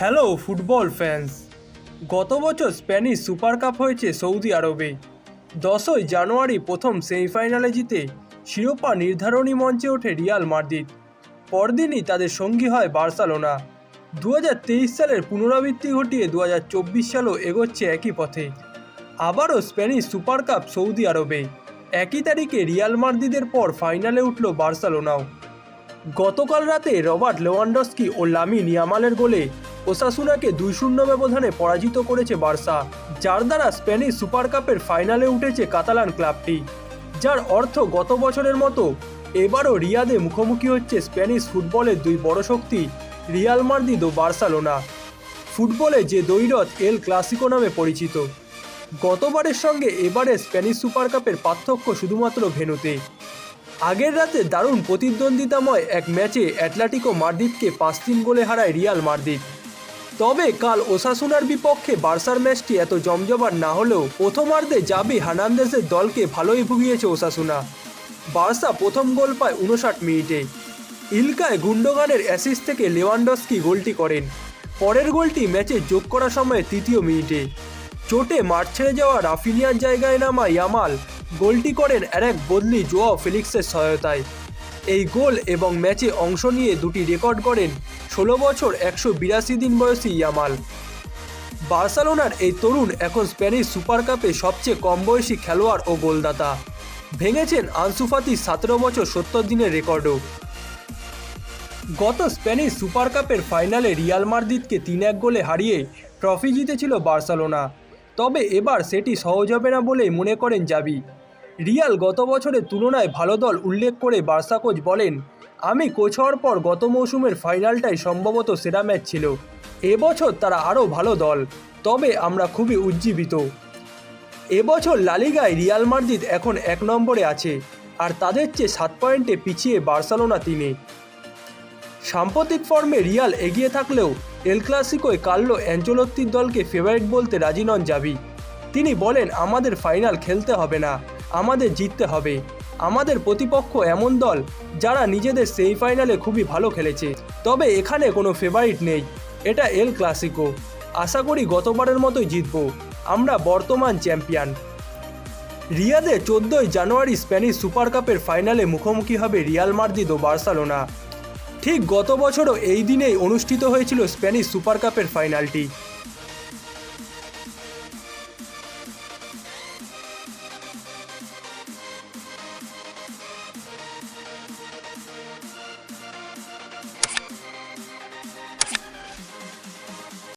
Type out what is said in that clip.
Hello football fans. গত বছর Spanish super cup হয়েছে সৌদি আরবে। 10ই জানুয়ারি প্রথম সেমিফাইনালে জিতে শিরোপা নির্ধারণী মঞ্চে ওঠে রিয়াল মাদ্রিদ। পরদিনই তাদের সঙ্গী হয় বার্সেলোনা। 2023 সালের পুনরাবৃত্তি ঘটিয়ে 2024 সালও এগোচ্ছে একই পথে। আবারও স্প্যানিশ সুপার কাপ সৌদি আরবে। একই তারিখে রিয়াল মাদ্রিদের পর ফাইনালে উঠল বার্সেলোনাও। গতকাল রাতে রবার্ট লেভানডস্কি ও লামিন ইয়ামালের গোলে ওসাসুনাকে 2-0 ব্যবধানে পরাজিত করেছে বার্সা, যার দ্বারা স্প্যানিশ সুপার কাপের ফাইনালে উঠেছে কাতালান ক্লাবটি। যার অর্থ গত বছরের মতো এবারও রিয়াদে মুখোমুখি হচ্ছে স্প্যানিশ ফুটবলের দুই বড় শক্তি রিয়াল মাদ্রিদ ও বার্সেলোনা। ফুটবলে যে দ্বৈরথ এল ক্লাসিকো নামে পরিচিত। গতবারের সঙ্গে এবারে স্প্যানিশ সুপার কাপের পার্থক্য শুধুমাত্র ভেন্যুতে। আগের রাতে দারুণ প্রতিদ্বন্দ্বিতাময় এক ম্যাচে অ্যাটলেটিকো মাদ্রিদকে 5-3 গোলে হারায় রিয়াল মাদ্রিদ। তবে কাল ওসাসুনার বিপক্ষে বার্সার ম্যাচটি এত জমজমাট না হলেও প্রথমার্ধে জাভি হার্নান্দেজের দলকে ভালোই ভুগিয়েছে ওসাসুনা। বার্সা প্রথম গোল পায় 59 মিনিটে। ইলকায় গুন্ডোগানের অ্যাসিস্ট থেকে লেভানডস্কি গোলটি করেন। পরের গোলটি ম্যাচে যোগ করা সময়ে 3য় মিনিটে। চোটে মাঠ ছেড়ে যাওয়া রাফিনিয়ার জায়গায় নামা ইয়ামাল গোলটি করেন আরেক বদলি জোয়াও ফেলিক্সের সহায়তায়। এই গোল এবং ম্যাচে অংশ নিয়ে দুটি রেকর্ড করেন 16 বছর 182 দিন বয়সী ইয়ামাল। বার্সেলোনার এই তরুণ এখন স্প্যানিশ সুপার কাপে সবচেয়ে কম বয়সী খেলোয়াড় ও গোলদাতা। ভেঙেছেন আনসু ফাতির 17 বছর 70 দিনের রেকর্ডও। গত স্প্যানিশ সুপার কাপের ফাইনালে রিয়াল মাদ্রিদকে 3-1 গোলে হারিয়ে ট্রফি জিতেছিল বার্সেলোনা। তবে এবার সেটি সহজ হবে না বলেই মনে করেন জাভি। রিয়াল গত বছরের তুলনায় ভালো দল উল্লেখ করে বার্সা কোচ বলেন, আমি কোচ হওয়ার পর গত মৌসুমের ফাইনালটাই সম্ভবত সেরা ম্যাচ ছিল। এবছর তারা আরও ভালো দল, তবে আমরা খুবই উজ্জীবিত। এবছর লা লিগায় রিয়াল মাদ্রিদ এখন 1 নম্বরে আছে, আর তাদের চেয়ে 7 পয়েন্টে পিছিয়ে বার্সেলোনা 3-এ। সাম্প্রতিক ফর্মে রিয়াল এগিয়ে থাকলেও এল ক্লাসিকোয় কার্লো অ্যাঞ্চেলোত্তির দলকে ফেভারিট বলতে রাজি নন জাভি। তিনি বলেন, আমাদের ফাইনাল খেলতে হবে না, আমাদের জিততে হবে। আমাদের প্রতিপক্ষ এমন দল যারা নিজেদের সেমিফাইনালে খুবই ভালো খেলেছে, তবে এখানে কোনো ফেভারিট নেই। এটা এল ক্লাসিকো। আশা করি গতবারের মতোই জিতব। আমরা বর্তমান চ্যাম্পিয়ন। রিয়াদে 14ই জানুয়ারি স্প্যানিশ সুপার কাপের ফাইনালে মুখোমুখি হবে রিয়াল মাদ্রিদ ও বার্সেলোনা। ঠিক গত বছরও এই দিনেই অনুষ্ঠিত হয়েছিল স্প্যানিশ সুপার কাপের ফাইনালটি।